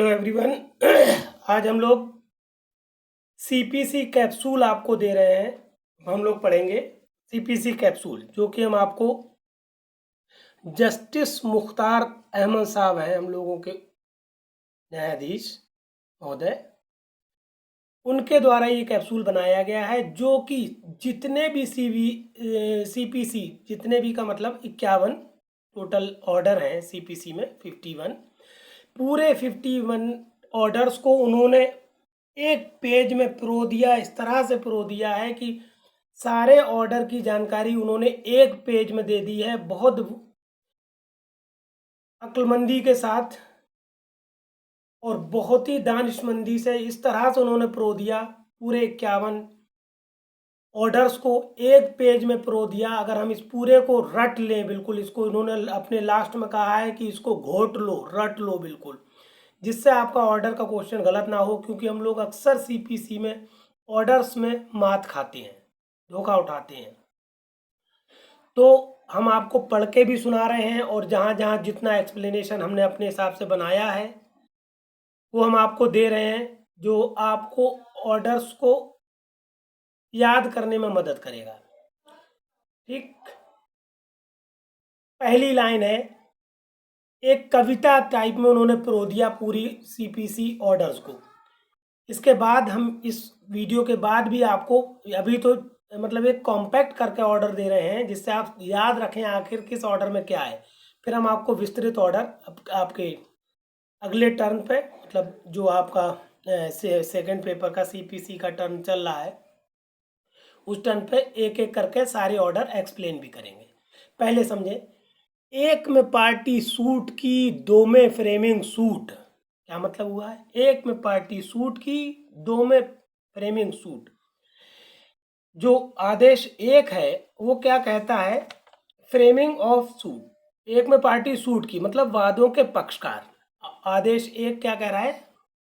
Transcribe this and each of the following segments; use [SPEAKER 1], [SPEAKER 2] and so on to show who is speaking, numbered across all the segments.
[SPEAKER 1] Hello everyone. आज हम लोग सीपीसी कैप्सूल आपको दे रहे हैं। हम लोग पढ़ेंगे सीपीसी कैप्सूल, जो कि हम आपको जस्टिस मुख्तार अहमद साहब हैं, हम लोगों के न्यायाधीश महोदय, उनके द्वारा ये कैप्सूल बनाया गया है। जो कि जितने भी सीपीसी जितने भी का मतलब 51 टोटल ऑर्डर हैं सीपीसी में, 51 पूरे 51 ऑर्डर्स को उन्होंने एक पेज में पिरो दिया। इस तरह से पिरो दिया है कि सारे ऑर्डर की जानकारी उन्होंने एक पेज में दे दी है, बहुत अक्लमंदी के साथ और बहुत ही दानिशमंदी से। इस तरह से उन्होंने पिरो दिया, पूरे 51 ऑर्डर्स को एक पेज में पिरो दिया। अगर हम इस पूरे को रट लें, बिल्कुल इसको इन्होंने अपने लास्ट में कहा है कि इसको घोट लो, रट लो बिल्कुल, जिससे आपका ऑर्डर का क्वेश्चन गलत ना हो। क्योंकि हम लोग अक्सर सीपीसी में ऑर्डर्स में मात खाते हैं, धोखा उठाते हैं। तो हम आपको पढ़ के भी सुना रहे हैं, और जहाँ जहाँ जितना एक्सप्लेनेशन हमने अपने हिसाब से बनाया है वो हम आपको दे रहे हैं, जो आपको ऑर्डर्स को याद करने में मदद करेगा। ठीक, पहली लाइन है, एक कविता टाइप में उन्होंने पिरो दिया पूरी सीपीसी ऑर्डर्स को। इसके बाद हम इस वीडियो के बाद भी आपको अभी तो मतलब एक कॉम्पैक्ट करके ऑर्डर दे रहे हैं, जिससे आप याद रखें आखिर किस ऑर्डर में क्या है। फिर हम आपको विस्तृत ऑर्डर आपके अगले टर्न पे, मतलब जो आपका सेकंड पेपर का सीपीसी का टर्न चल रहा है, उस टर्न पे एक एक करके सारे ऑर्डर एक्सप्लेन भी करेंगे। पहले समझे, एक में पार्टी सूट की, दो में फ्रेमिंग सूट। क्या मतलब हुआ है? एक में पार्टी सूट की, दो में फ्रेमिंग सूट। जो आदेश एक है वो क्या कहता है? Framing of suit. एक में पार्टी सूट की मतलब वादों के पक्षकार। आदेश एक क्या कह रहा है?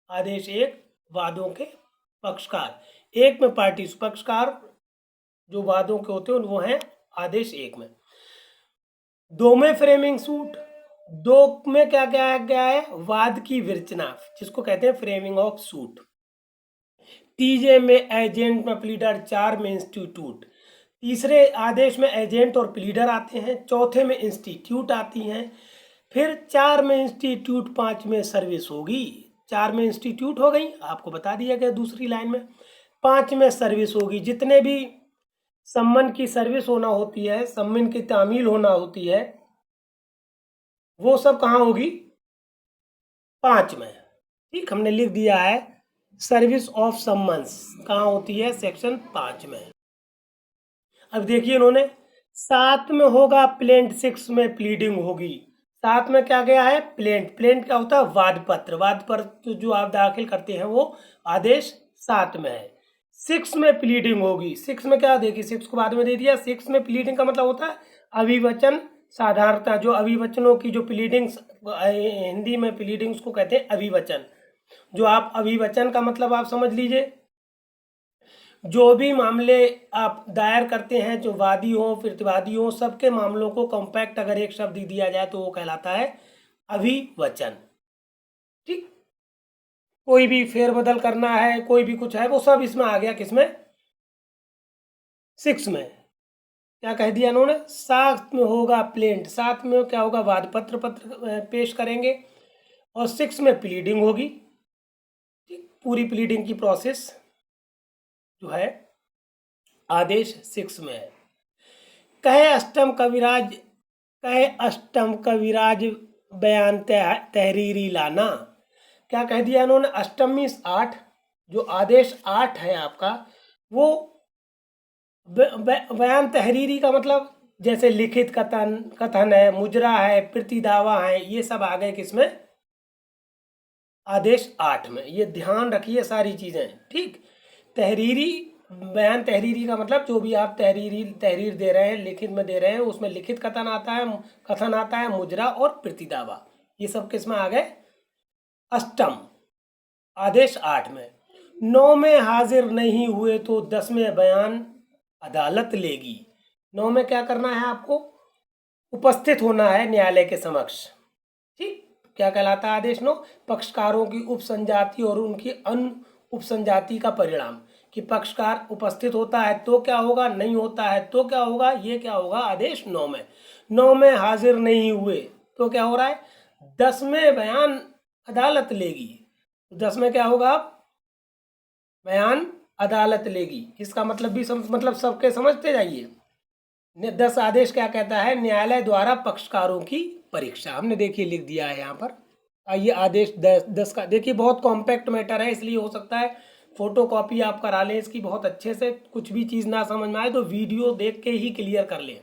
[SPEAKER 1] आदेश एक वादों के पक्षकार। एक में पार्टी पक्षकार जो वादों के होते हैं वो हैं आदेश एक में। दो में फ्रेमिंग सूट, दो में क्या क्या गया है? वाद की विरचना, जिसको कहते हैं फ्रेमिंग ऑफ सूट। तीजे में एजेंट में प्लीडर, चार में इंस्टीट्यूट। तीसरे आदेश में एजेंट और प्लीडर आते हैं, चौथे में इंस्टीट्यूट आती हैं, फिर चार में इंस्टीट्यूट, पांच में सर्विस होगी। चार में इंस्टीट्यूट हो गई, आपको बता दिया गया दूसरी लाइन में। पांच में सर्विस होगी। जितने भी सम्मन की सर्विस होना होती है, सम्मन की तामील होना होती है, वो सब कहाँ होगी? पांच में। ठीक, हमने लिख दिया है सर्विस ऑफ सम्मन्स कहाँ होती है? सेक्शन 5 में। अब देखिए इन्होंने सात में होगा प्लेंट, सिक्स में प्लीडिंग होगी। सात में क्या गया है? प्लेंट। प्लेंट क्या होता है? वाद पत्र। वाद पत्र जो आप दाखिल करते हैं वो आदेश सात में है। सिक्स में प्लीडिंग होगी। सिक्स में क्या? देखिए सिक्स को बाद में दे दिया। सिक्स में प्लीडिंग का मतलब होता है अभिवचन साधारणता। जो अभिवचनों की जो प्लीडिंग्स, हिंदी में प्लीडिंग्स को कहते हैं अभिवचन। जो आप अभिवचन का मतलब आप समझ लीजिए, जो भी मामले आप दायर करते हैं, जो वादी हो प्रतिवादी हो, सबके मामलों को कॉम्पैक्ट अगर एक शब्द दिया जाए तो वो कहलाता है अभिवचन। ठीक, कोई भी फेरबदल करना है, कोई भी कुछ है, वो सब इसमें आ गया। किसमें? सिक्स में। क्या कह दिया इन्होंने? सात में होगा प्लेंट। सात में क्या होगा? वाद पत्र पेश करेंगे, और सिक्स में प्लीडिंग होगी। ठीक, पूरी प्लीडिंग की प्रोसेस जो है आदेश सिक्स में है। कहे अष्टम कविराज बयान तहरीरी लाना। क्या कह दिया इन्होंने? अष्टम मीन्स 8। जो आदेश 8 है आपका, वो बयान तहरीरी का मतलब जैसे लिखित कथन है, मुजरा है, प्रति दावा है, ये सब आ गए किसमें? आदेश 8 में। ये ध्यान रखिए सारी चीजें। ठीक, तहरीरी बयान तहरीरी का मतलब जो भी आप तहरीर दे रहे हैं, लिखित में दे रहे हैं, उसमें लिखित कथन आता है, मुजरा और प्रतिदावा, ये सब किसमें आ गए? अष्टम, आदेश 8 में। 9 में हाजिर नहीं हुए तो 10 में बयान अदालत लेगी। 9 में क्या करना है आपको? उपस्थित होना है न्यायालय के समक्ष। ठीक, क्या कहलाता है आदेश 9? पक्षकारों की उपसंजाति और उनकी अन्य उपसंजाति का परिणाम, कि पक्षकार उपस्थित होता है तो क्या होगा, नहीं होता है तो क्या होगा, ये क्या होगा आदेश 9 में। 9 में हाजिर नहीं हुए तो क्या हो रहा है, 10 में बयान अदालत लेगी। 10 में क्या होगा, बयान अदालत लेगी। इसका मतलब भी मतलब सबके समझते जाइए। 10 आदेश क्या कहता है, न्यायालय द्वारा पक्षकारों की परीक्षा। हमने देखिए लिख दिया है यहाँ पर। आइए आदेश 10 का देखिए, बहुत कॉम्पैक्ट मैटर है, इसलिए हो सकता है फोटो कॉपी आप करा लें इसकी बहुत अच्छे से। कुछ भी चीज़ ना समझ में आए तो वीडियो देख के ही क्लियर कर लें,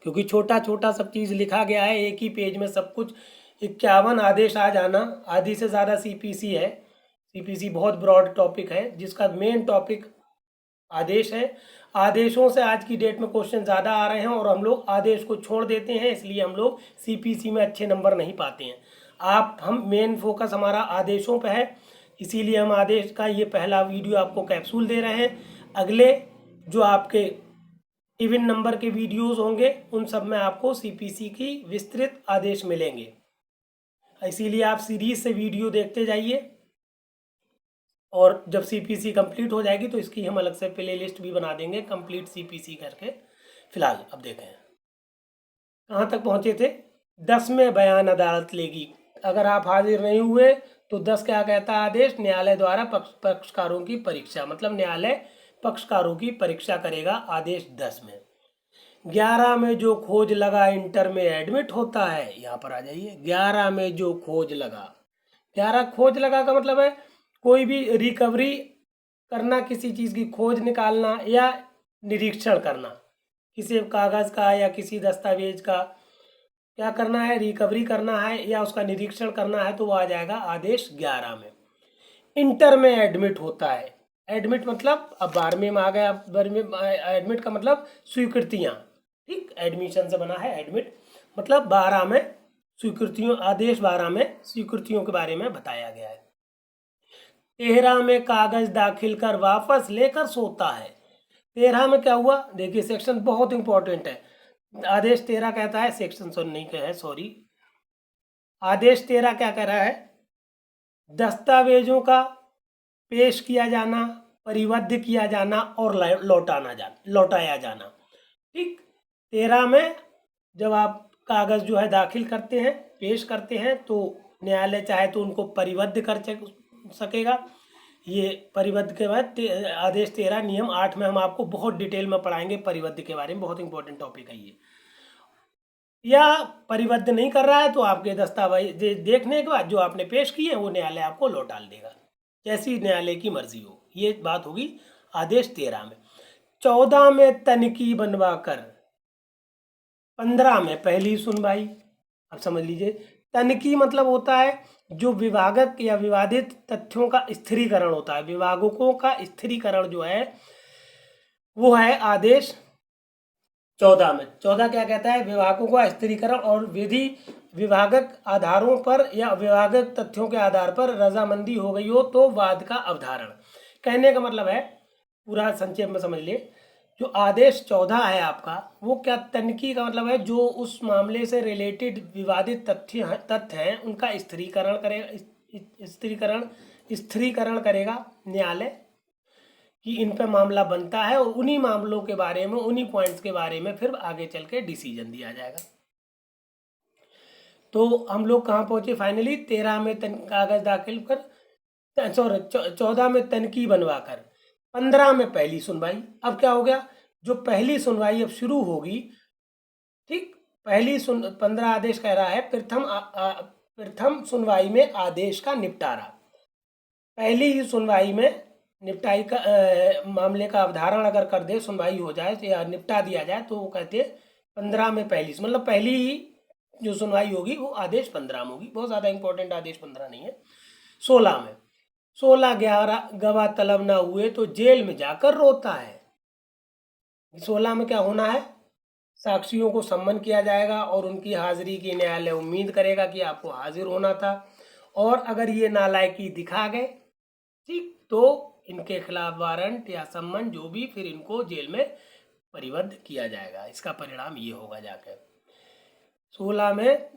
[SPEAKER 1] क्योंकि छोटा छोटा सब चीज़ लिखा गया है एक ही पेज में सब कुछ। 51 आदेश आ जाना, आधी से ज़्यादा सीपीसी है। सीपीसी बहुत ब्रॉड टॉपिक है, जिसका मेन टॉपिक आदेश है। आदेशों से आज की डेट में क्वेश्चन ज़्यादा आ रहे हैं और हम लोग आदेश को छोड़ देते हैं, इसलिए हम लोग सीपीसी में अच्छे नंबर नहीं पाते हैं। हम मेन फोकस हमारा आदेशों पे है, इसीलिए हम आदेश का ये पहला वीडियो आपको कैप्सूल दे रहे हैं। अगले जो आपके इवन नंबर के वीडियोस होंगे उन सब में आपको सीपीसी की विस्तृत आदेश मिलेंगे, इसीलिए आप सीरीज से वीडियो देखते जाइए। और जब सीपीसी कंप्लीट हो जाएगी तो इसकी हम अलग से प्ले लिस्ट भी बना देंगे कंप्लीट सीपीसी करके। फिलहाल अब देखें कहाँ तक पहुँचे थे। 10 में बयान अदालत लेगी। अगर आप हाजिर नहीं हुए तो 10 क्या कहता है आदेश, न्यायालय द्वारा पक्षकारों की परीक्षा, मतलब न्यायालय पक्षकारों की परीक्षा करेगा आदेश 10 में। 11 में जो खोज लगा इंटर में एडमिट होता है, यहाँ पर आ जाइए। 11 में जो खोज लगा, 11 खोज लगा का मतलब है कोई भी रिकवरी करना, किसी चीज़ की खोज निकालना या निरीक्षण करना, किसी कागज़ का या किसी दस्तावेज का क्या करना है, रिकवरी करना है या उसका निरीक्षण करना है, तो वो आ जाएगा आदेश 11 में। इंटर में एडमिट होता है, एडमिट मतलब अब 12वें में आ गया। 12वें एडमिट का मतलब स्वीकृतियाँ, ठीक, एडमिशन से बना है एडमिट, मतलब 12 में स्वीकृतियों, आदेश 12 में स्वीकृतियों के बारे में बताया गया है। 13 में कागज दाखिल कर वापस लेकर सोता है। 13 में क्या हुआ, देखिए सेक्शन बहुत इंपॉर्टेंट है। आदेश 13 कहता है, सेक्शन नहीं कह है, सॉरी, आदेश 13 क्या कह रहा है, दस्तावेजों का पेश किया जाना, परिबद्ध किया जाना और लौटाया जाना, ठीक। 13 में जब आप कागज जो है दाखिल करते हैं, पेश करते हैं, तो न्यायालय चाहे तो उनको परिबद्ध कर सकेगा। ये परिबद्ध के बाद आदेश 13 नियम 8 में हम आपको बहुत डिटेल में पढ़ाएंगे परिबद्ध के बारे में, बहुत इंपॉर्टेंट टॉपिक है ये। या परिबद्ध नहीं कर रहा है तो आपके दस्तावेज देखने के बाद जो आपने पेश किए हैं वो न्यायालय आपको लौटा देगा, जैसी न्यायालय की मर्जी हो। ये बात होगी आदेश 13 में। 14 में तनिकी बनवा कर, 15 में पहली सुनवाई। अब समझ लीजिए, तनिकी मतलब होता है जो विभागक या विवादित तथ्यों का स्थिरीकरण होता है। विभागकों का स्थिरीकरण जो है वो है आदेश 14 में। 14 क्या कहता है, विभागों का स्थिरीकरण और विधि विभागक आधारों पर या विभागक तथ्यों के आधार पर रजामंदी हो गई हो तो वाद का अवधारण। कहने का मतलब है, पूरा संक्षेप में समझ लिए, जो आदेश 14 है आपका, वो क्या, तनिकी का मतलब है जो उस मामले से रिलेटेड विवादित तथ्य हैं उनका स्थिरीकरण करेगा, स्थिरीकरण करेगा न्यायालय कि इन पे मामला बनता है, और उन्हीं मामलों के बारे में, उन्हीं पॉइंट्स के बारे में फिर आगे चल के डिसीजन दिया जाएगा। तो हम लोग कहाँ पहुंचे फाइनली, 13 में कागज दाखिल कर, सॉरी 14 में तनकी बनवा कर, 15 में पहली सुनवाई। अब क्या हो गया, जो पहली सुनवाई अब शुरू होगी, ठीक, 15 आदेश कह रहा है प्रथम सुनवाई में आदेश का निपटारा। पहली ही सुनवाई में निपटाई का मामले का अवधारण अगर कर दे, सुनवाई हो जाए तो या निपटा दिया जाए, तो वो कहते हैं 15 में पहली, मतलब पहली ही जो सुनवाई होगी वो आदेश 15 में होगी। बहुत ज़्यादा इंपॉर्टेंट आदेश 15 नहीं है। 16 में 16-11 गवाह तलब ना हुए तो जेल में जाकर रोता है। 16 में क्या होना है, साक्षियों को सम्मन किया जाएगा और उनकी हाजिरी की न्यायालय उम्मीद करेगा कि आपको हाजिर होना था, और अगर ये नालायकी दिखा गए, ठीक, तो इनके खिलाफ वारंट या सम्मन जो भी, फिर इनको जेल में परिबद्ध किया जाएगा। इसका परिणाम ये होगा जाकर 16 में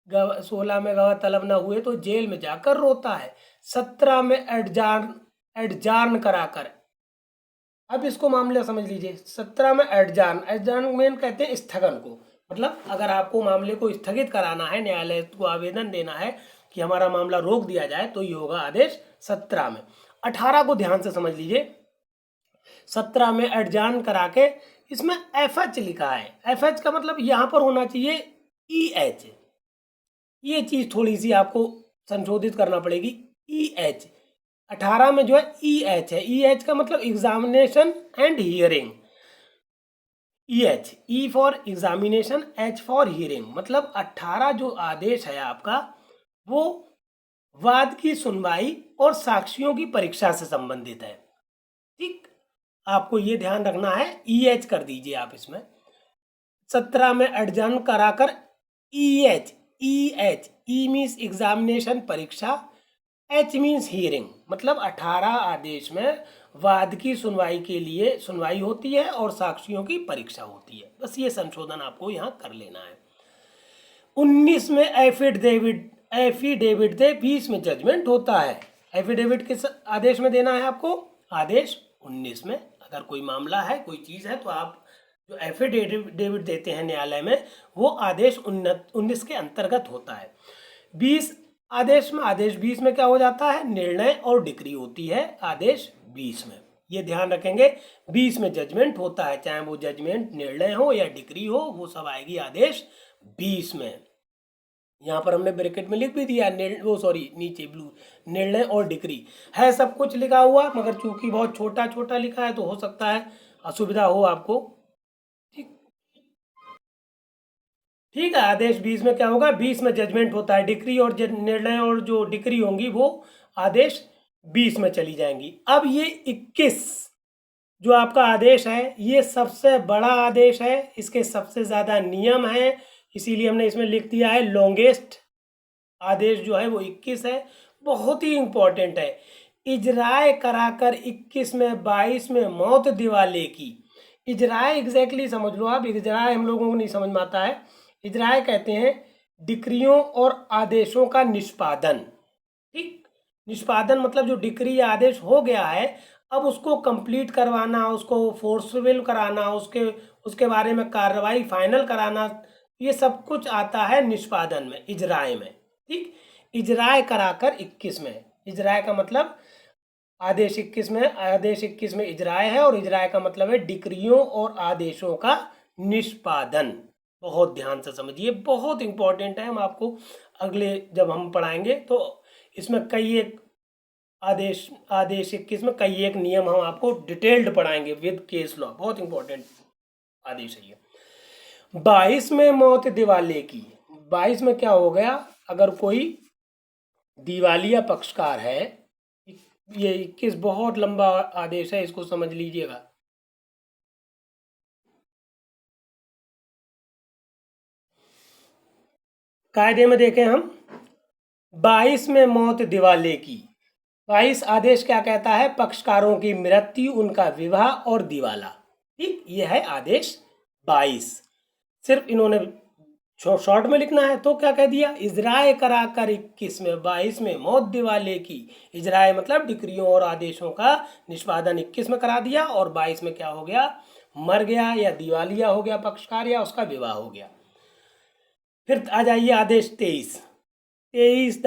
[SPEAKER 1] 16 में गवाह तलब न हुए तो जेल में जाकर रोता है। 17 में एडजार्न कराकर, अब इसको मामला समझ लीजिए। 17 में एडजार्नमेंट कहते हैं स्थगन को, मतलब अगर आपको मामले को स्थगित कराना है, न्यायालय को आवेदन देना है कि हमारा मामला रोक दिया जाए, तो ये होगा आदेश 17 में। 18 को ध्यान से समझ लीजिए। 17 में एडजार्न करा के, इसमें FH लिखा है। FH का मतलब यहाँ पर होना चाहिए EH, ये चीज थोड़ी सी आपको संशोधित करना पड़ेगी। EH 18 में जो है EH है। EH का मतलब examination and hearing. EH, E for examination, H for hearing, मतलब 18 जो आदेश है आपका, वो वाद की सुनवाई और साक्षियों की परीक्षा से संबंधित है। ठीक, आपको ये ध्यान रखना है। EH कर दीजिए आप इसमें। 17 में एडजर्न कराकर EH, E मीन्स एग्जामिनेशन परीक्षा, H मीन्स हियरिंग, मतलब 18 आदेश में वाद की सुनवाई के लिए सुनवाई होती है और साक्षियों की परीक्षा होती है। बस ये संशोधन आपको यहाँ कर लेना है। 19 में एफिडेविट दे, 20 में जजमेंट होता है। एफिडेविट किस आदेश में देना है आपको? आदेश 19 में। अगर कोई मामला है, कोई चीज़ है, तो आप जो एफिडेविट देते हैं न्यायालय में, वो आदेश 19 के अंतर्गत होता है। 20 आदेश में, आदेश 20 में क्या हो जाता है? निर्णय और डिक्री होती है आदेश 20 में। ये ध्यान रखेंगे। 20 में जजमेंट होता है, चाहे वो जजमेंट निर्णय हो या डिक्री हो, वो सब आएगी आदेश 20 में। यहाँ पर हमने ब्रैकेट में लिख भी दिया, नीचे ब्लू, निर्णय और डिक्री है, सब कुछ लिखा हुआ, मगर चूंकि बहुत छोटा छोटा लिखा है तो हो सकता है असुविधा हो आपको। ठीक है। आदेश 20 में क्या होगा? 20 में जजमेंट होता है, डिक्री और निर्णय और जो डिक्री होंगी वो आदेश 20 में चली जाएंगी। अब ये 21 जो आपका आदेश है, ये सबसे बड़ा आदेश है, इसके सबसे ज्यादा नियम है, इसीलिए हमने इसमें लिख दिया है लॉन्गेस्ट आदेश जो है वो 21 है। बहुत ही इंपॉर्टेंट है। इजराय कराकर 21 में 22 में मौत दिवाले की। इजराय एग्जैक्टली समझ लो आप, इजराय हम लोगों को नहीं समझ में आता है। इजराय कहते हैं डिक्रियों और आदेशों का निष्पादन। ठीक, निष्पादन मतलब जो डिक्री या आदेश हो गया है, अब उसको कंप्लीट करवाना, उसको फोर्सफुल कराना, उसके बारे में कार्रवाई फाइनल कराना, ये सब कुछ आता है निष्पादन में, इजराय में। ठीक, इजराय कराकर 21 में, इजराय का मतलब आदेश 21 में, आदेश 21 में इजराय है, और इजराय का मतलब है डिक्रियों और आदेशों का निष्पादन। बहुत ध्यान से समझिए, बहुत इंपॉर्टेंट है। हम आपको अगले जब हम पढ़ाएंगे तो इसमें कई एक आदेश 21 में कई एक नियम हम आपको डिटेल्ड पढ़ाएंगे विद केस लॉ। बहुत इंपॉर्टेंट आदेश है ये। 22 में मौत दिवाले की। 22 में क्या हो गया? अगर कोई दिवालिया पक्षकार है, ये 21 बहुत लंबा आदेश है, इसको समझ लीजिएगा। कायदे में देखें हम, 22 में मौत दिवाले की। 22 आदेश क्या कहता है? पक्षकारों की मृत्यु, उनका विवाह और दिवाला। ठीक, ये है आदेश 22। सिर्फ इन्होंने शॉर्ट में लिखना है तो क्या कह दिया? इजराय कराकर 21 में 22 में मौत दिवाले की। इजराय मतलब डिक्रियों और आदेशों का निष्पादन 21 में करा दिया, और 22 में क्या हो गया? मर गया या दिवालिया हो गया पक्षकार, या उसका विवाह हो गया। फिर आ जाइए आदेश 23। 23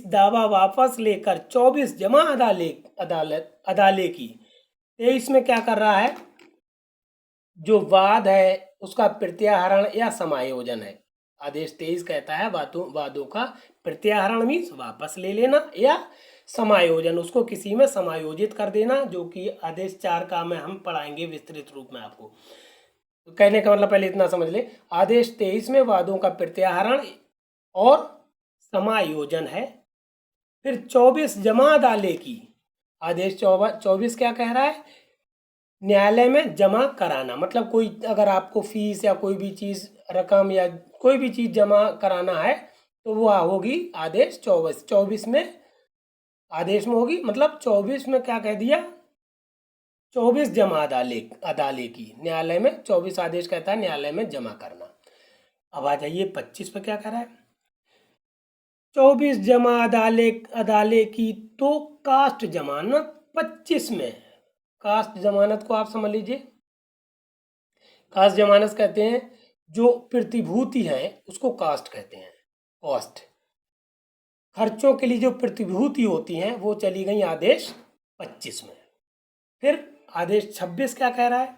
[SPEAKER 1] दावा वापस लेकर 24 जमा अदाले की। 23 में क्या कर रहा है? जो वाद है उसका प्रत्याहरण या समायोजन है। आदेश 23 कहता है वादों का प्रत्याहरण मीन्स वापस ले लेना, या समायोजन उसको किसी में समायोजित कर देना, जो कि आदेश 4 का में हम पढ़ाएंगे विस्तृत रूप में आपको। तो कहने का मतलब पहले इतना समझ ले, आदेश 23 में वादों का प्रत्याहरण और समायोजन है। फिर 24 जमा अदाले की। आदेश 24 क्या कह रहा है? न्यायालय में जमा कराना, मतलब कोई अगर आपको फीस या कोई भी चीज रकम या कोई भी चीज जमा कराना है तो वो होगी आदेश 24 में आदेश में होगी। मतलब 24 में क्या कह दिया? 24 जमा अदाले की। न्यायालय में 24 आदेश कहता है न्यायालय में जमा करना। अब आ जाइए 25 पे क्या कह रहा है, 24 जमा अदाले की तो कास्ट जमानत 25 में है। कास्ट जमानत को आप समझ लीजिए, कास्ट जमानत कहते हैं जो प्रतिभूति है उसको कास्ट कहते हैं, कॉस्ट। खर्चों के लिए जो प्रतिभूति होती हैं वो चली गई आदेश 25 में। फिर आदेश 26 क्या कह रहा है,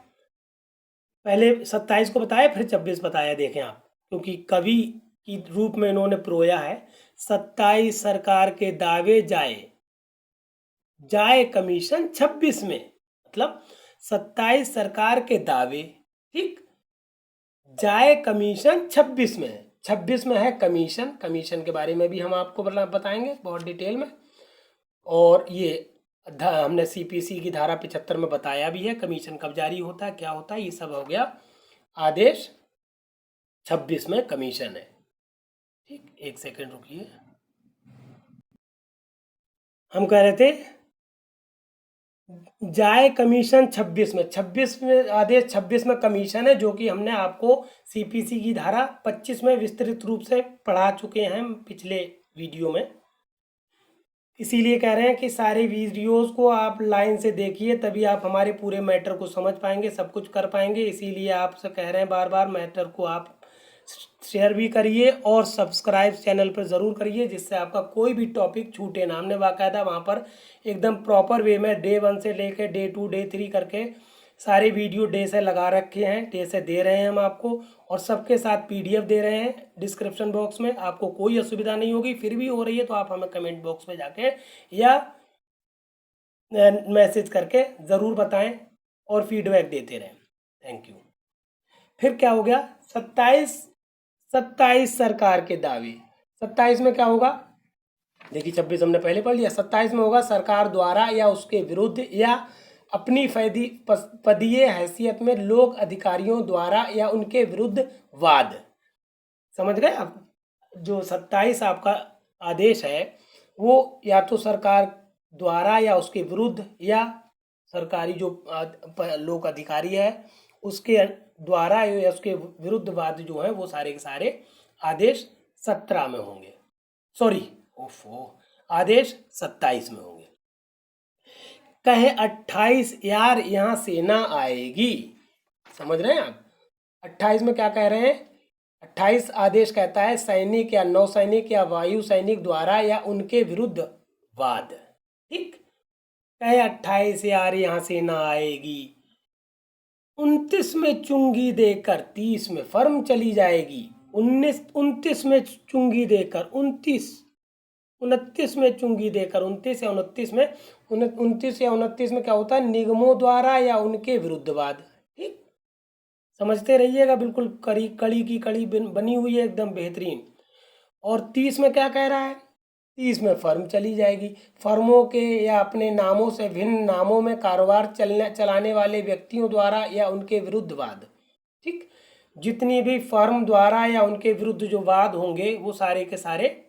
[SPEAKER 1] पहले 27 को बताया फिर 26 बताया, देखें आप, क्योंकि कवि की रूप में इन्होंने प्रोया है। 27 सरकार के दावे जाए कमीशन 26 में, मतलब 27 सरकार के दावे, ठीक, जाए कमीशन 26 में है। 26 में है कमीशन, कमीशन के बारे में भी हम आपको बताएंगे बहुत डिटेल में। और ये हमने सीपीसी की धारा 75 में बताया भी है कमीशन कब जारी होता है, क्या होता है, ये सब हो गया आदेश 26 में कमीशन है। ठीक, एक सेकंड रुकिए, हम कह रहे थे जाए कमीशन 26 में, 26 में आदेश 26 में कमीशन है, जो कि हमने आपको सीपीसी की धारा 25 में विस्तृत रूप से पढ़ा चुके हैं पिछले वीडियो में। इसीलिए कह रहे हैं कि सारे वीडियोस को आप लाइन से देखिए, तभी आप हमारे पूरे मैटर को समझ पाएंगे, सब कुछ कर पाएंगे। इसीलिए आपसे कह रहे हैं बार बार, मैटर को आप शेयर भी करिए और सब्सक्राइब चैनल पर ज़रूर करिए, जिससे आपका कोई भी टॉपिक छूटे ना। हमने बाकायदा वहाँ पर एकदम प्रॉपर वे में डे 1 से लेकर डे 2 डे 3 करके सारे वीडियो डे से लगा रखे हैं, डे से दे रहे हैं हम आपको, और सबके साथ पीडीएफ दे रहे हैं डिस्क्रिप्शन बॉक्स में। आपको कोई असुविधा नहीं होगी, फिर भी हो रही है तो आप हमें कमेंट बॉक्स में जाके या मैसेज करके ज़रूर बताएं और फीडबैक देते रहें। Thank you. फिर क्या हो गया, 27 सरकार के दावे। 27 में क्या होगा, देखिए 26 हमने पहले पढ़ लिया, 27 में होगा सरकार द्वारा या उसके विरुद्ध या अपनी पदीय हैसियत में लोक अधिकारियों द्वारा या उनके विरुद्ध वाद। समझ गए आप, जो 27 आपका आदेश है वो या तो सरकार द्वारा या उसके विरुद्ध या सरकारी जो लोक अधिकारी है उसके द्वारा या उसके विरुद्ध वाद जो है वो सारे के सारे आदेश 17 में होंगे, सॉरी आदेश 27 में होंगे। कहे 28 यार यहाँ सेना आएगी, समझ रहे हैं आप। 28 में क्या कह रहे हैं, 28 आदेश कहता है सैनिक या नौसैनिक या वायु सैनिक द्वारा या उनके विरुद्ध वाद। ठीक, कहे 28 यार यहाँ सेना आएगी, 29 में चुंगी देकर 30 में फर्म चली जाएगी। 29 में चुंगी देकर 29 में चुंगी देकर 29 या 29 में क्या होता है, निगमों द्वारा या उनके विरुद्धवाद। ठीक, समझते रहिएगा, बिल्कुल कड़ी की कड़ी बनी हुई है एकदम बेहतरीन। और 30 में क्या कह रहा है, 30 में फर्म चली जाएगी। फर्मों के या अपने नामों से भिन्न नामों में कारोबार चलाने वाले व्यक्तियों द्वारा या उनके विरुद्ध वाद। ठीक, जितनी भी फर्म द्वारा या उनके विरुद्ध जो वाद होंगे वो सारे के सारे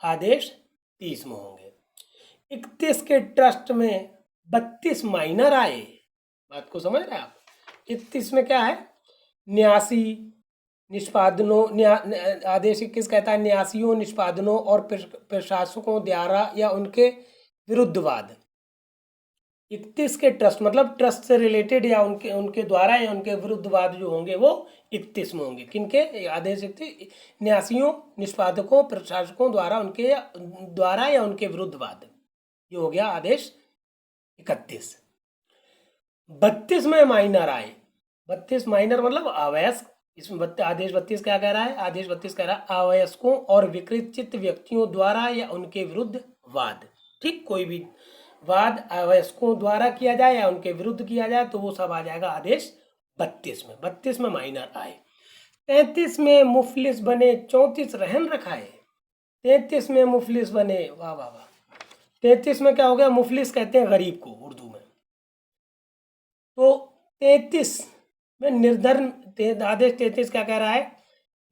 [SPEAKER 1] आदेश 30 में होंगे। 31 के ट्रस्ट में 32 माइनर आए, बात को समझ रहे हैं आप। 31 में क्या है, न्यासी निष्पादनों, आदेश 21 कहता है न्यासियों निष्पादनों और प्रशासकों द्वारा या उनके विरुद्ध वाद। 31 के ट्रस्ट मतलब ट्रस्ट से रिलेटेड या उनके द्वारा या उनके विरुद्ध वाद जो होंगे वो 31 में होंगे। किनके आदेश, न्यासियों निष्पादकों प्रशासकों द्वारा उनके द्वारा या उनके विरुद्ध वाद, ये हो गया आदेश 31। 32 में माइनर आए, 32 माइनर मतलब अवयस्क। इसमें आदेश 32 क्या कह रहा है, आदेश 32 कह रहा है अवयस्कों और विकृत चित्त व्यक्तियों द्वारा या उनके विरुद्ध वाद। ठीक, कोई भी वाद अवयस्कों द्वारा किया जाए या उनके विरुद्ध किया जाए तो वो सब आ जाएगा आदेश 32 में। 32 में माइनर आए। 33 में मुफलिस बने 34 रहन रखाए। 33 में मुफलिस बने, वाह वाह वाह। 33 में क्या हो गया, मुफलिस कहते हैं गरीब को उर्दू में। तो 33 में निर्धन, आदेश 33 क्या कह रहा है,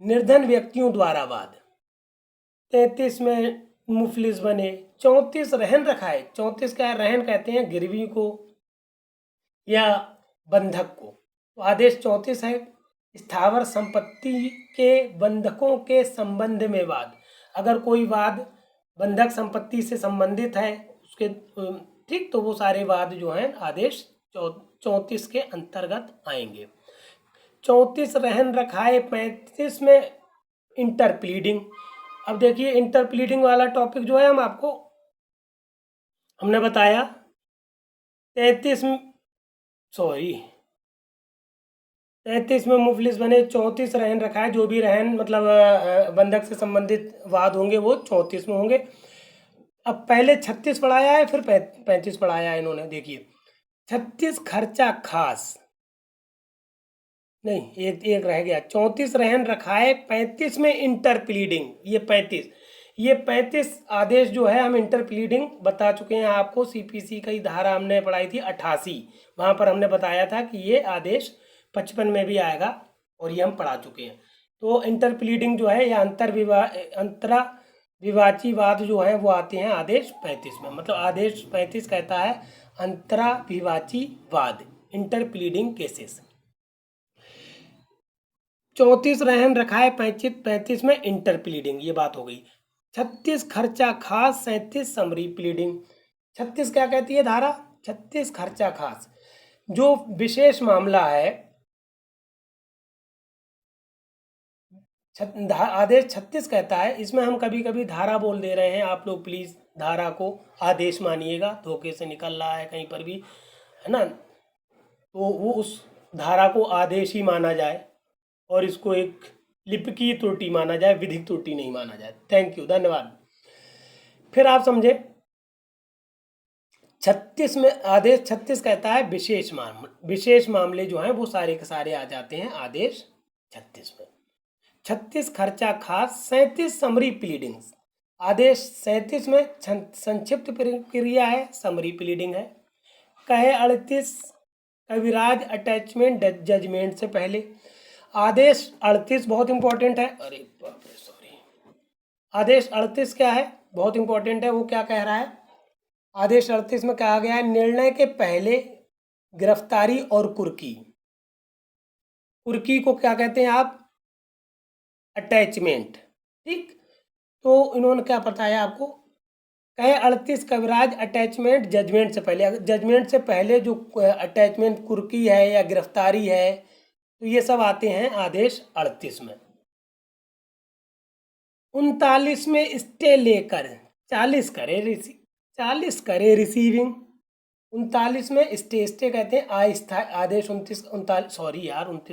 [SPEAKER 1] निर्धन व्यक्तियों द्वारा वाद। 33 में मुफलिस बने। 34 रहन रखाए। 34 क्या है, रहन कहते हैं गिरवी को या बंधक को। तो आदेश 34 है स्थावर संपत्ति के बंधकों के संबंध में वाद। अगर कोई वाद बंधक संपत्ति से संबंधित है उसके ठीक, तो वो सारे वाद जो हैं आदेश 34 के अंतर्गत आएंगे। 34 रहन रखाए 35 में इंटर प्लीडिंग। अब देखिए इंटर प्लीडिंग वाला टॉपिक जो है हमने बताया 33 में मुफलिस बने, 34 रहन रखाए, जो भी रहन मतलब बंधक से संबंधित वाद होंगे वो 34 में होंगे। अब पहले 36 पढ़ाया है, फिर 35 पढ़ाया है इन्होंने। देखिए 36 खर्चा खास नहीं, एक रह गया। 34 रहन रखाए 35 में इंटर प्लीडिंग। ये 35 आदेश जो है हम इंटर प्लीडिंग बता चुके हैं आपको। सीपीसी की धारा हमने पढ़ाई थी 88, वहाँ पर हमने बताया था कि ये आदेश 55 में भी आएगा और ये हम पढ़ा चुके हैं। तो इंटर प्लीडिंग जो है या अंतराविवाची जो है वो आते हैं आदेश 35 में। मतलब आदेश 35 कहता है अंतराविवाची वाद, इंटर प्लीडिंग केसेस। 34 रहन रखाए 35 में इंटर प्लीडिंग, ये बात हो गई। 36 खर्चा खास 37 समरी प्लीडिंग। 36 क्या कहती है धारा? 36 खर्चा खास, जो विशेष मामला है। आदेश 36 कहता है, इसमें हम कभी कभी धारा बोल दे रहे हैं, आप लोग प्लीज धारा को आदेश मानिएगा, धोखे से निकल रहा है कहीं पर भी, है ना, तो वो उस धारा को आदेश ही माना जाए और इसको एक लिपिकीय त्रुटि माना जाए, विधिक त्रुटि नहीं माना जाए। थैंक यू, धन्यवाद। फिर आप समझे 36 में आदेश 36 कहता है विशेष मामले जो हैं वो सारे के सारे आ जाते हैं आदेश 36 में। 36 खर्चा खास 37 समरी प्लीडिंग्स। आदेश 37 में संक्षिप्त प्रक्रिया है, समरी प्लीडिंग है। कहे 38 कविराज अटैचमेंट जजमेंट से पहले। आदेश 38 बहुत इंपॉर्टेंट है। अरे बाप रे, सॉरी। आदेश 38 क्या है? बहुत इंपॉर्टेंट है। वो क्या कह रहा है? आदेश 38 में कहा गया है निर्णय के पहले गिरफ्तारी और कुर्की। कुर्की को क्या कहते हैं आप? अटैचमेंट। ठीक, तो इन्होंने क्या बताया आपको? कहे 38 कविराज अटैचमेंट जजमेंट से पहले। जजमेंट से पहले जो अटैचमेंट कुर्की है या गिरफ्तारी है, तो ये सब आते हैं आदेश 38 में। 39 में स्टे लेकर 40 करे रिसीविंग। 39 में स्टे कहते हैं अस्थायी आदेश। 29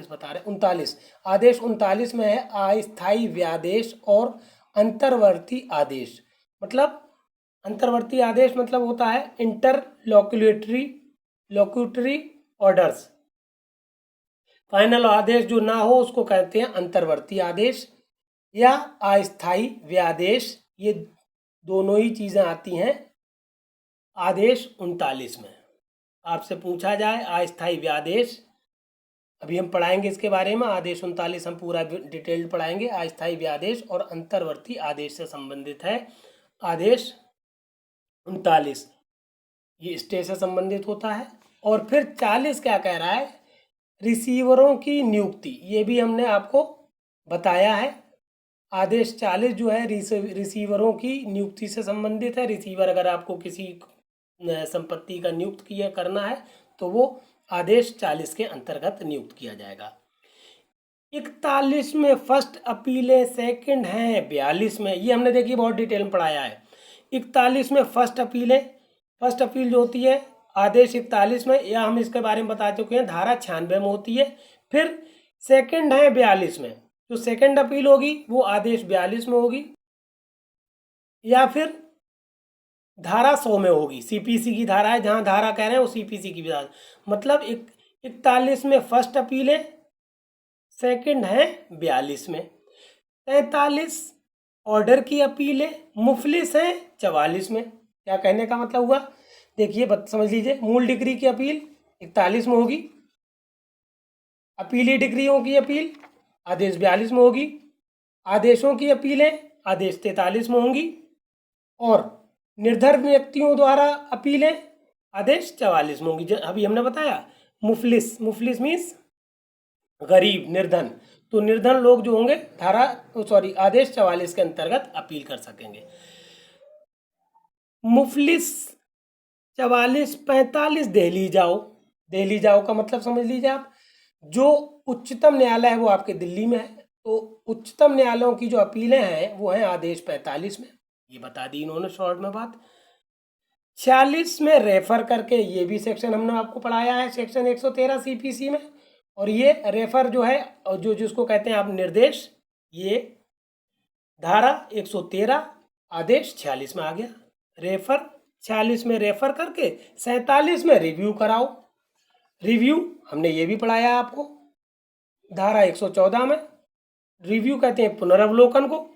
[SPEAKER 1] बता रहे 39 आदेश 39 में है अस्थायी व्यादेश और अंतर्वर्ती आदेश। मतलब अंतर्वर्ती आदेश मतलब होता है लोक्यूटरी ऑर्डर्स। फाइनल आदेश जो ना हो उसको कहते हैं अंतर्वर्ती आदेश या अस्थायी व्यादेश। ये दोनों ही चीजें आती हैं आदेश 39 में। आपसे पूछा जाए अस्थायी व्यादेश, अभी हम पढ़ाएंगे इसके बारे में। आदेश 39 हम पूरा डिटेल्ड पढ़ाएंगे। अस्थायी व्यादेश और अंतर्वर्ती आदेश से संबंधित है आदेश 39, ये स्टे से संबंधित होता है। और फिर 40 क्या कह रहा है? रिसीवरों की नियुक्ति। ये भी हमने आपको बताया है। आदेश 40 जो है रिसीवरों की नियुक्ति से संबंधित है। रिसीवर अगर आपको किसी संपत्ति का नियुक्त करना है तो वो आदेश 40 के अंतर्गत नियुक्त किया जाएगा। 41 में फर्स्ट अपीलें सेकंड हैं 42 में। ये हमने देखिए बहुत डिटेल में पढ़ाया है। 41 में फर्स्ट अपील जो होती है आदेश 41 में, या हम इसके बारे में बता चुके हैं, धारा 96 में होती है। फिर सेकंड है 42 में। जो सेकंड अपील होगी वो आदेश 42 में होगी, या फिर धारा 100 में होगी। सीपीसी की धारा है, जहां धारा कह रहे हैं वो सीपीसी की धारा। मतलब 41 में फर्स्ट अपील है, सेकंड है 42 में। 43 ऑर्डर की अपील है, मुफलिस है 44 में। क्या कहने का मतलब हुआ? देखिए समझ लीजिए, मूल डिग्री की अपील 41 में होगी, अपीली डिग्रियों की अपील आदेश 42 में होगी, आदेशों की अपीलें आदेश 43 में होंगी, और निर्धर व्यक्तियों द्वारा अपीलें आदेश 44 में होंगी। अभी हमने बताया मुफलिस मीन्स गरीब, निर्धन, तो निर्धन लोग जो होंगे आदेश 44 के अंतर्गत अपील कर सकेंगे। मुफलिस 44-45 दिल्ली जाओ का मतलब समझ लीजिए आप, जो उच्चतम न्यायालय है वो आपके दिल्ली में है, तो उच्चतम न्यायालयों की जो अपीलें हैं वो हैं आदेश 45 में, ये बता दी इन्होंने शॉर्ट में बात। 46 में रेफर करके, ये भी सेक्शन हमने आपको पढ़ाया है, सेक्शन 113 सीपीसी में, और ये रेफर जो है, और जो जिसको कहते हैं आप निर्देश, ये धारा 113 आदेश 46 में आ गया। रेफर 46 में रेफर करके 47 में रिव्यू कराओ। रिव्यू हमने ये भी पढ़ाया आपको, धारा 114 में रिव्यू कहते हैं पुनर्वलोकन को।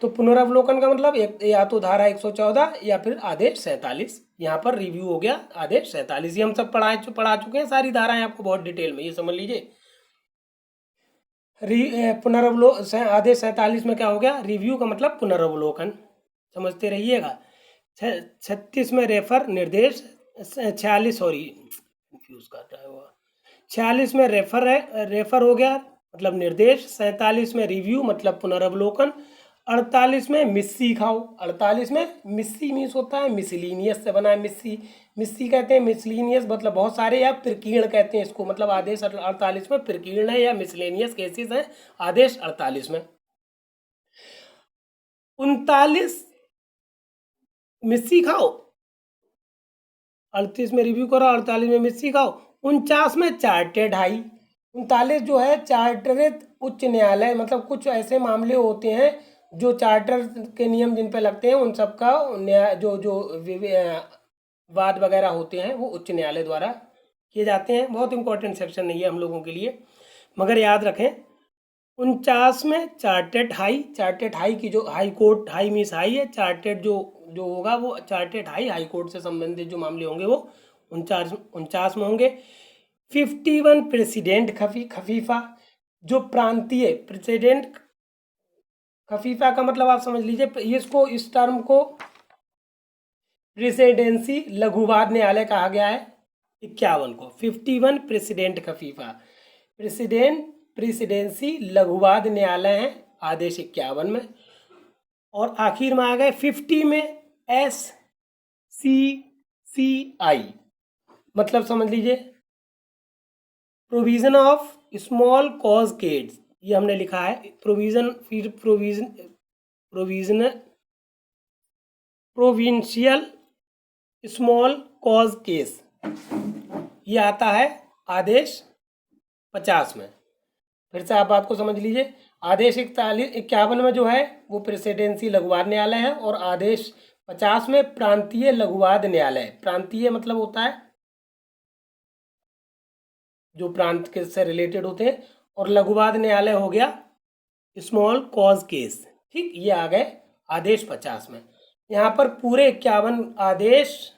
[SPEAKER 1] तो पुनर्वलोकन का मतलब एक या तो धारा 114 या फिर आदेश 47, यहाँ पर रिव्यू हो गया आदेश 47। ये हम सब पढ़ा चुके हैं, सारी धाराएं आपको बहुत डिटेल में, ये समझ लीजिए। आदेश 47 में क्या हो गया, रिव्यू का मतलब पुनर्वलोकन, समझते रहिएगा। 36 में रेफर निर्देश, 46 कंफ्यूज कर रहा है वो, 46 में रेफर हो गया मतलब निर्देश, 47 में रिव्यू मतलब पुनर्वलोकन, 48 में मिस्सी खाओ। 48 में मिस्सी मीन्स होता है मिसलीनियस से बना है, मिस्सी कहते हैं मिसलीनियस मतलब बहुत सारे, या प्रकीर्ण कहते हैं इसको, मतलब आदेश 48 में प्रकीर्ण है या मिसलेनियस केसेस है आदेश 48 में। 39 मिस्सी खाओ, 38 में रिव्यू करो, 48 में मिस्सी खाओ। 49 में चार्टेड हाई, 39 जो है चार्टरित उच्च न्यायालय, मतलब कुछ ऐसे मामले होते हैं जो चार्टर के नियम जिन पे लगते हैं उन सब का न्याय जो वाद वगैरह होते हैं वो उच्च न्यायालय द्वारा किए जाते हैं। बहुत इंपॉर्टेंट सेक्शन नहीं है हम लोगों के लिए, मगर याद रखें। 49 में चार्टेड हाई की जो high court, high means high है, चार्टेड जो होगा वो चार्टेड हाई कोर्ट से संबंधित जो मामले होंगे वो 49 में होंगे। 51 प्रेसिडेंट खफीफा, जो प्रांतीय प्रेसिडेंट खफीफा का मतलब आप समझ लीजिए, इसको इस टर्म को प्रेसिडेंसी लघुवाद न्यायालय कहा गया है। 51 को 51 प्रेसिडेंट खफीफा, प्रेसिडेंसी लघुवाद न्यायालय है आदेश 51 में। और आखिर में आ गए 50 में SCCI, मतलब समझ लीजिए provision of small cause case, ये हमने लिखा है प्रोविंशियल स्मॉल कॉज केस, ये आता है आदेश 50 में। फिर से आप बात को समझ लीजिए, आदेश 51 में जो है वो प्रेसिडेंसी लघुवाद न्यायालय है, और आदेश 50 में प्रांतीय लघुवाद न्यायालय। प्रांतीय मतलब होता है जो प्रांत के से रिलेटेड होते हैं, और लघुवाद न्यायालय हो गया स्मॉल कॉज केस। ठीक, ये आ गए आदेश 50 में। यहाँ पर पूरे 51 आदेश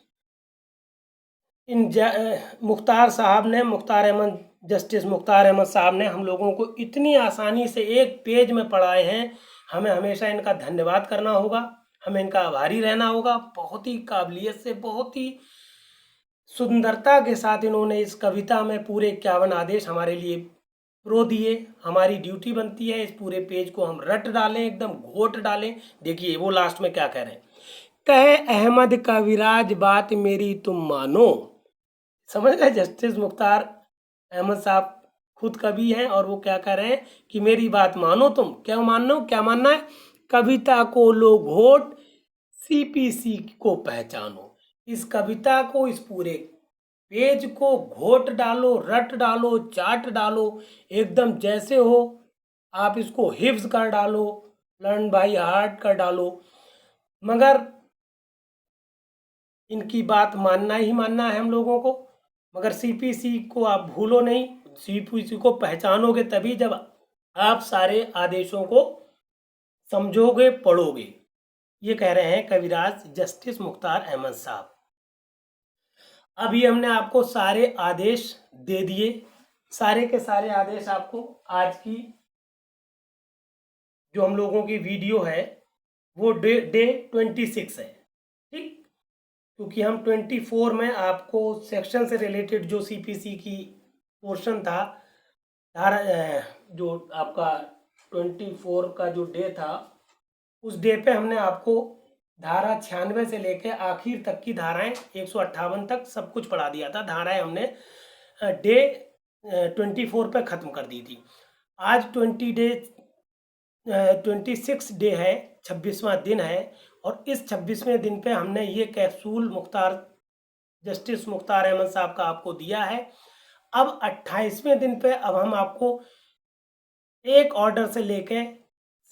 [SPEAKER 1] जस्टिस मुख्तार अहमद साहब ने हम लोगों को इतनी आसानी से एक पेज में पढ़ाए हैं। हमें हमेशा इनका धन्यवाद करना होगा, हमें इनका आभारी रहना होगा। बहुत ही काबिलियत से, बहुत ही सुंदरता के साथ इन्होंने इस कविता में पूरे 51 आदेश हमारे लिए रो दिए। हमारी ड्यूटी बनती है इस पूरे पेज को हम रट डालें, एकदम घोट डालें। देखिए वो लास्ट में क्या कह रहे हैं, कहे अहमद कविराज बात मेरी तुम मानो। समझ गए, जस्टिस मुख्तार अहमद साहब खुद कवि हैं और वो क्या कह रहे हैं कि मेरी बात मानो तुम। क्या मानना है, कविता को लो घोट, सीपीसी को पहचानो। इस कविता को, इस पूरे पेज को घोट डालो, रट डालो, चाट डालो, एकदम जैसे हो आप इसको हिफ्ज कर डालो, लर्न बाय हार्ट कर डालो। मगर इनकी बात मानना ही मानना है हम लोगों को। मगर सीपीसी को आप भूलो नहीं, सीपीसी को पहचानोगे तभी जब आप सारे आदेशों को समझोगे, पढ़ोगे। ये कह रहे हैं कविराज जस्टिस मुख्तार अहमद साहब। अभी हमने आपको सारे आदेश दे दिए, सारे के सारे आदेश आपको आज की जो हम लोगों की वीडियो है वो डे 26 है। ठीक, क्योंकि हम 24 में आपको सेक्शन से रिलेटेड जो सीपीसी की पोर्शन था जो आपका 24 का जो डे था, उस डे पे हमने आपको धारा 96 से लेके आखिर तक की धाराएं 158 तक सब कुछ पढ़ा दिया था। धाराएं हमने डे 24 पे ख़त्म कर दी थी। आज 26 डे है, 26वां दिन है, और इस 26वें दिन पे हमने ये कैप्सूल जस्टिस मुख्तार अहमद साहब का आपको दिया है। अब 28वें दिन पे अब हम आपको एक ऑर्डर से लेके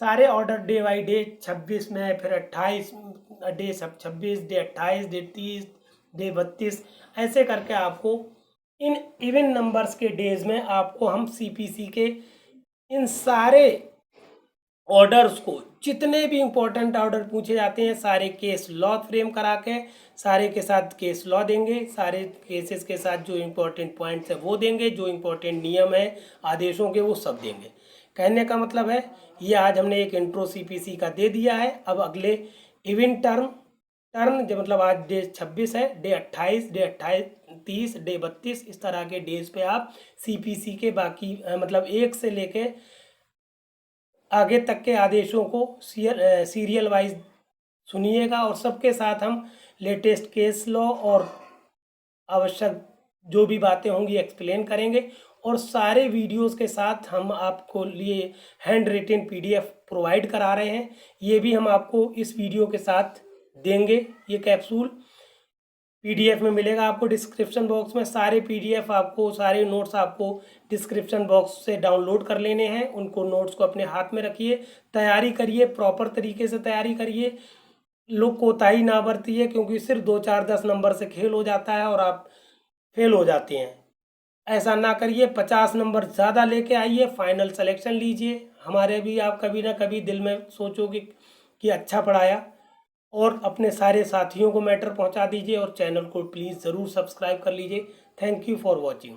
[SPEAKER 1] सारे ऑर्डर डे बाई डे 26 में, फिर 28 डे 26, डे 28, डे 30, डे 32, ऐसे करके आपको इन इवन नंबर्स के डेज में आपको हम सीपीसी के इन सारे ऑर्डर्स को, जितने भी इंपॉर्टेंट ऑर्डर पूछे जाते हैं, सारे केस लॉ फ्रेम करा के सारे के साथ केस लॉ देंगे, सारे केसेस के साथ जो इम्पोर्टेंट पॉइंट्स है वो देंगे, जो इम्पोर्टेंट नियम है आदेशों के वो सब देंगे। कहने का मतलब है ये आज हमने एक इंट्रो सीपीसी का दे दिया है। अब अगले इवेंट टर्न जो मतलब आज डे 26 है, डे 28, डे 30, डे 32, इस तरह के डेज पे आप सीपीसी के बाकी मतलब 1 से लेके आगे तक के आदेशों को सीरियल वाइज सुनिएगा, और सबके साथ हम लेटेस्ट केस लॉ और आवश्यक जो भी बातें होंगी एक्सप्लेन करेंगे, और सारे वीडियोस के साथ हम आपको लिए हैंड रिटन पीडीएफ प्रोवाइड करा रहे हैं। ये भी हम आपको इस वीडियो के साथ देंगे। ये कैप्सूल पीडीएफ में मिलेगा आपको डिस्क्रिप्शन बॉक्स में। सारे पीडीएफ आपको, सारे नोट्स आपको डिस्क्रिप्शन बॉक्स से डाउनलोड कर लेने हैं। उनको नोट्स को अपने हाथ में रखिए, तैयारी करिए, प्रॉपर तरीके से तैयारी करिए, लोग कोताही ना बरतिए, क्योंकि सिर्फ 2, 4, 10 नंबर से खेल हो जाता है और आप फेल हो जाते हैं। ऐसा ना करिए, 50 नंबर ज़्यादा लेके आइए, फाइनल सिलेक्शन लीजिए। हमारे भी आप कभी ना कभी दिल में सोचोगे कि अच्छा पढ़ाया, और अपने सारे साथियों को मैटर पहुंचा दीजिए, और चैनल को प्लीज़ ज़रूर सब्सक्राइब कर लीजिए। Thank you for watching.